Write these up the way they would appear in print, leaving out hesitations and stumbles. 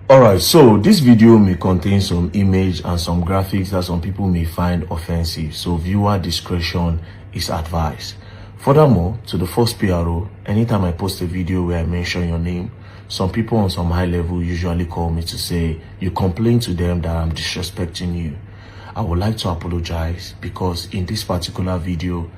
Alright, so this video may contain some image and some graphics that some people may find offensive, so viewer discretion is advised. Furthermore, to the first PRO, anytime I post a video where I mention your name, some people on some high level usually call me to say you complain to them that I'm disrespecting you. I would like to apologize because in this particular video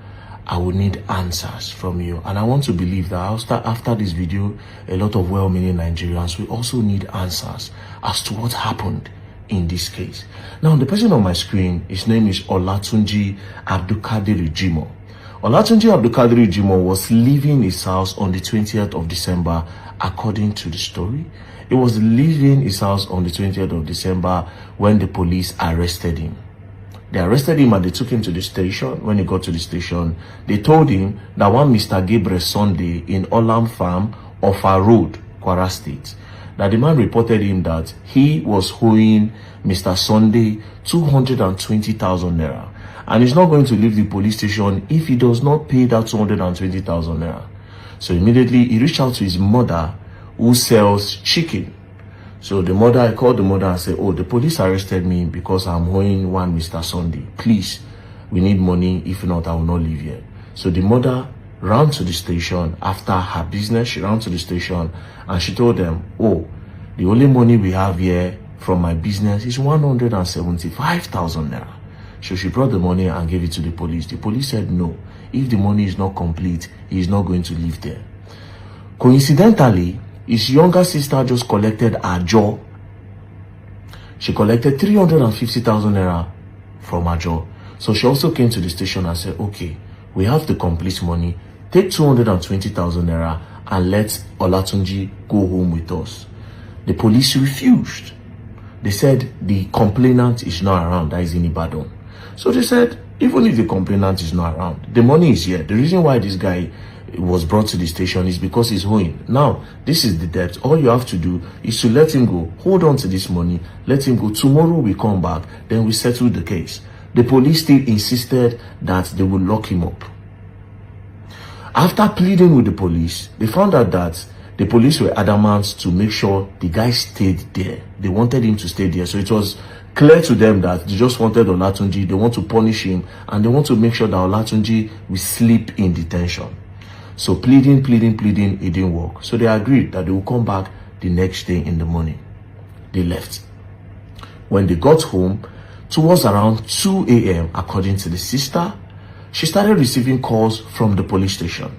I would need answers from you, and I want to believe that after this video a lot of well-meaning Nigerians will also need answers as to what happened in this case. Now, the person on my screen, his name is Olatunji Abdulkadir Jimoh. Olatunji Abdulkadir Jimoh was leaving his house on the 20th of December according to the story. He was leaving his house on the 20th of December when the police arrested him. They arrested him and they took him to the station. When he got to the station, they told him that one Mr. Gabriel Sunday in Olam Farm, Ofa Road, Kwara State, that the man reported him that he was owing Mr. Sunday 220,000 naira. And he's not going to leave the police station if he does not pay that 220,000 naira. So immediately he reached out to his mother who sells chicken. So the mother, I called the mother and said, oh, the police arrested me because I'm owing one Mr. Sunday. Please, we need money. If not, I will not leave here. So the mother ran to the station after her business. She ran to the station and she told them, oh, the only money we have here from my business is 175,000 naira. So she brought the money and gave it to the police. The police said, no, if the money is not complete, he is not going to live there. Coincidentally, his younger sister just collected ADEJobi. She collected 350,000 naira from ADEJobi. So she also came to the station and said, okay, we have the complete money. Take 220,000 naira and let Olatunji go home with us. The police refused. They said the complainant is not around, that is in Ibadan. So they said, even if the complainant is not around, the money is here. The reason why this guy was brought to the station is because he's owing. Now, this is the debt. All you have to do is to let him go. Hold on to this money. Let him go. Tomorrow we come back. Then we settle the case. The police still insisted that they would lock him up. After pleading with the police, they found out that the police were adamant to make sure the guy stayed there. They wanted him to stay there. So it was clear to them that they just wanted Olatunji. They want to punish him and they want to make sure that Olatunji will sleep in detention. So pleading, it didn't work. So they agreed that they will come back the next day in the morning. They left. When they got home, towards around 2 a.m., according to the sister, she started receiving calls from the police station.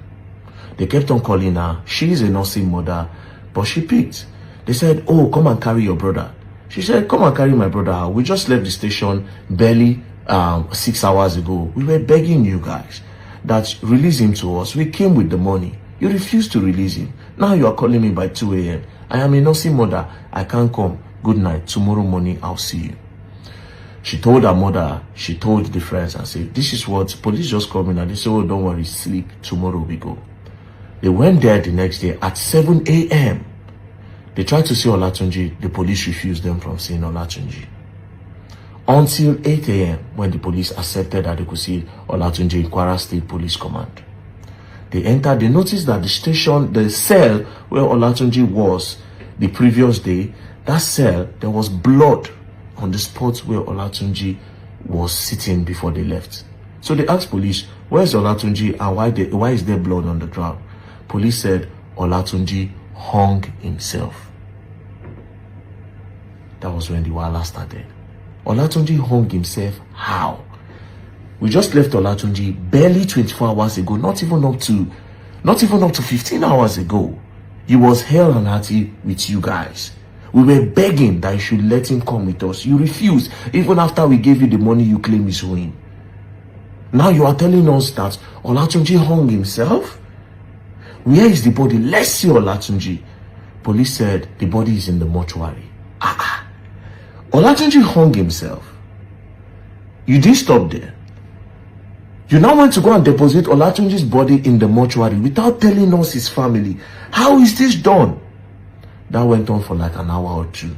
They kept on calling her. She is a nursing mother, but she picked. They said, oh, come and carry your brother. She said, come and carry my brother. We just left the station barely 6 hours ago. We were begging you guys that release him to us. We came with the money. You refused to release him. Now you are calling me by 2 a.m. I am a nursing mother. I can't come. Good night. Tomorrow morning, I'll see you. She told her mother, she told the friends and said, this is what police just called me and they said, oh, don't worry, sleep. Tomorrow we go. They went there the next day at 7 a.m. They tried to see Olatunji. The police refused them from seeing Olatunji. Until 8 a.m. when the police accepted that they could see Olatunji in Kwara State Police Command. They entered, they noticed that the station, the cell where Olatunji was the previous day, that cell, there was blood on the spot where Olatunji was sitting before they left. So they asked police, where's Olatunji and why is there blood on the ground? Police said Olatunji hung himself. That was when the wahala started. Olatunji hung himself. How? We just left Olatunji barely 24 hours ago, not even up to 15 hours ago. He was hell and hearty with you guys. We were begging that you should let him come with us. You refused, even after we gave you the money you claim he's owing. Now you are telling us that Olatunji hung himself? Where is the body? Let's see Olatunji. Police said the body is in the mortuary. Olatunji hung himself. You didn't stop there. You now want to go and deposit Olatunji's body in the mortuary without telling us his family. How is this done? That went on for like an hour or two.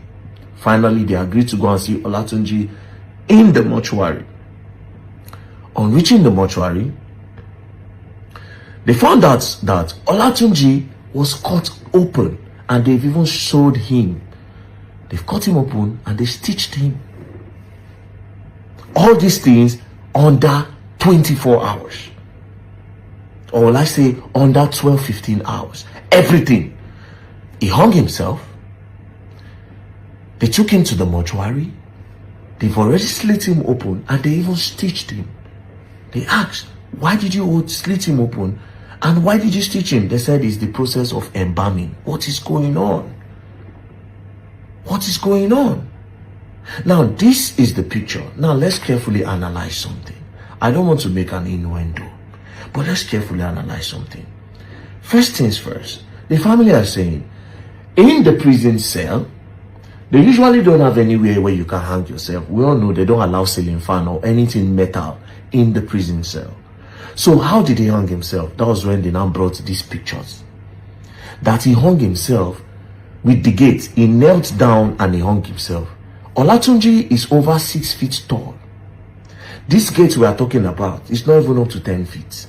Finally, they agreed to go and see Olatunji in the mortuary. On reaching the mortuary, they found out that Olatunji was cut open and they've even showed him They've cut him open and they stitched him. All these things under 24 hours. Or let's say under 12, 15 hours. Everything. He hung himself. They took him to the mortuary. They've already slit him open and they even stitched him. They asked, why did you slit him open? And why did you stitch him? They said it's the process of embalming. What is going on? What is going on? Now, this is the picture. Now, let's carefully analyze something. I don't want to make an innuendo, but let's carefully analyze something. First things first, the family are saying, in the prison cell, they usually don't have anywhere where you can hang yourself. We all know they don't allow ceiling fan or anything metal in the prison cell. So how did he hang himself? That was when they now brought these pictures. That he hung himself with the gate. He knelt down and he hung himself. Olatunji is over 6 feet tall. This gate we are talking about is not even up to 10 feet.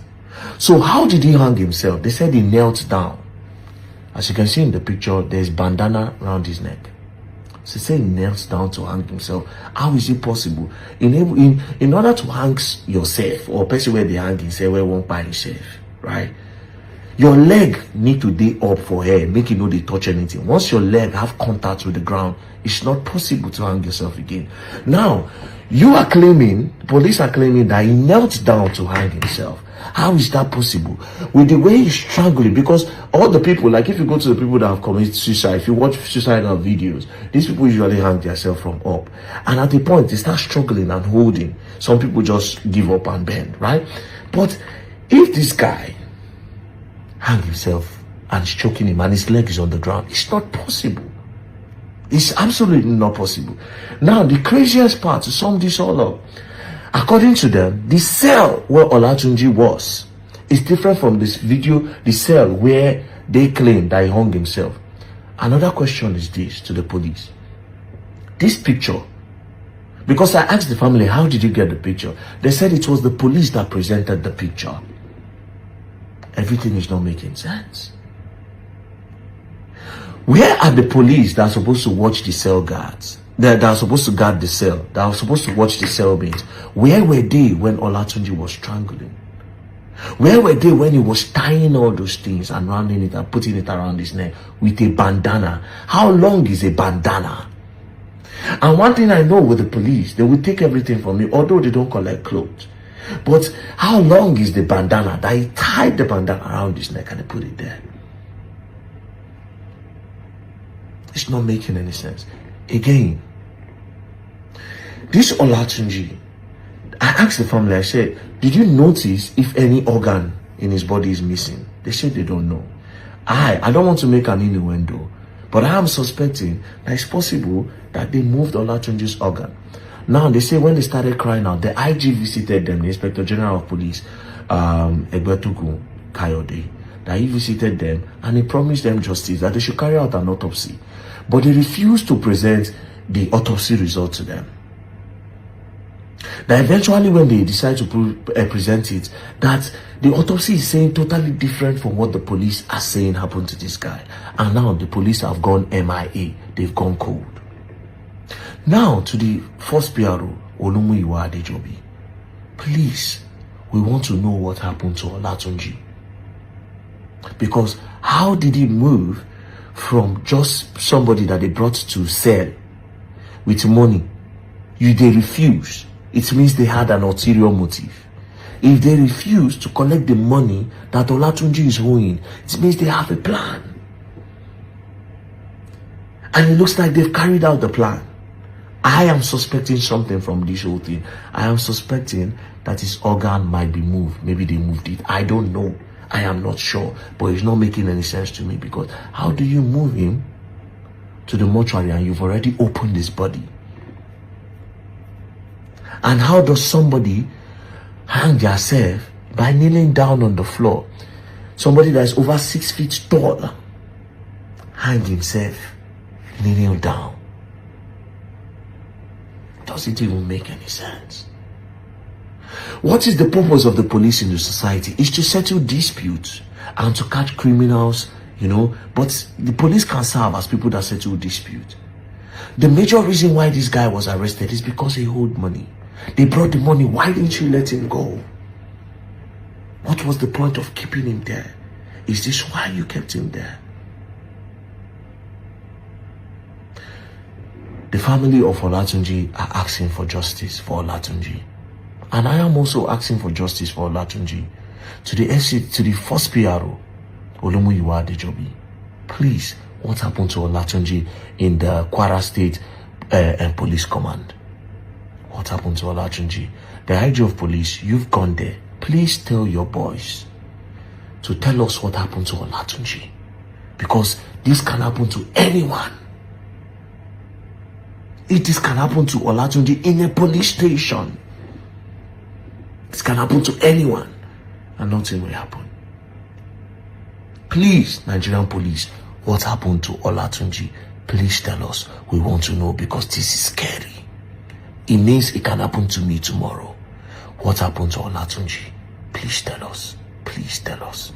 So how did he hang himself? They said he knelt down. As you can see in the picture, there's bandana around his neck. So say he knelt down to hang himself. How is it possible? In order to hang yourself, or person where they hang himself, where won't buy himself, right? Your leg need to be up for hair, make you know they touch anything. Once your leg have contact with the ground, it's not possible to hang yourself again. Now, you are claiming, police are claiming that he knelt down to hang himself. How is that possible? With the way he's struggling, because all the people, like if you go to the people that have committed suicide, if you watch suicidal videos, these people usually hang themselves from up. And at the point, they start struggling and holding. Some people just give up and bend, right? But if this guy hang himself and is choking him and his leg is on the ground, it's not possible. It's absolutely not possible. Now, the craziest part, to sum this all up, according to them, the cell where Olatunji was is different from this video, the cell where they claim that he hung himself. Another question is this to the police. This picture, because I asked the family, how did you get the picture? They said it was the police that presented the picture. Everything is not making sense. Where are the police that are supposed to watch the cell guards? That are supposed to guard the cell, that are supposed to watch the cellmates? Where were they when Olatunji was strangling? Where were they when he was tying all those things and rounding it and putting it around his neck with a bandana? How long is a bandana? And one thing I know with the police, they will take everything from me, although they don't collect clothes. But how long is the bandana that he tied the bandana around his neck and they put it there? It's not making any sense. Again, this Olatunji, I asked the family, I said, did you notice if any organ in his body is missing? They said they don't know. I don't want to make an innuendo, but I am suspecting that it's possible that they moved Olatunji's organ. Now, they say when they started crying out, the IG visited them, the Inspector General of Police, Egbetukun Kayode, that he visited them and he promised them justice, that they should carry out an autopsy. But they refused to present the autopsy result to them. That eventually when they decide to present it, that the autopsy is saying totally different from what the police are saying happened to this guy. And now the police have gone MIA. They've gone cold. Now to the first PRO, OLUMUYIWA ADEJobi. Please, we want to know what happened to Olatunji. Because how did he move from just somebody that they brought to sell with money? They refuse. It means they had an ulterior motive. If they refuse to collect the money that Olatunji is owing, it means they have a plan. And it looks like they've carried out the plan. I am suspecting something from this whole thing. I am suspecting that his organ might be moved. Maybe they moved it. I don't know. I am not sure, but it's not making any sense to me, because how do you move him to the mortuary and you've already opened his body? And how does somebody hang themselves by kneeling down on the floor? Somebody that is over 6 feet tall, hang himself kneeling down. Does it even make any sense? What is the purpose of the police in the society? Is to settle disputes and to catch criminals, but the police can serve as people that settle disputes. The major reason why this guy was arrested is because he owed money. They brought the money. Why didn't you let him go? What was the point of keeping him there? Is this why you kept him there? The family of Olatunji are asking for justice for Olatunji. And I am also asking for justice for Olatunji. To the first PRO, OLUMUYIWA ADEJobi. Please, what happened to Olatunji in the Kwara State Police Command? What happened to Olatunji? The IG of Police, you've gone there. Please tell your boys to tell us what happened to Olatunji. Because this can happen to anyone. This can happen to Olatunji in a police station. This can happen to anyone. And nothing will happen. Please, Nigerian police, what happened to Olatunji? Please tell us. We want to know, because this is scary. It means it can happen to me tomorrow. What happened to Olatunji? Please tell us. Please tell us.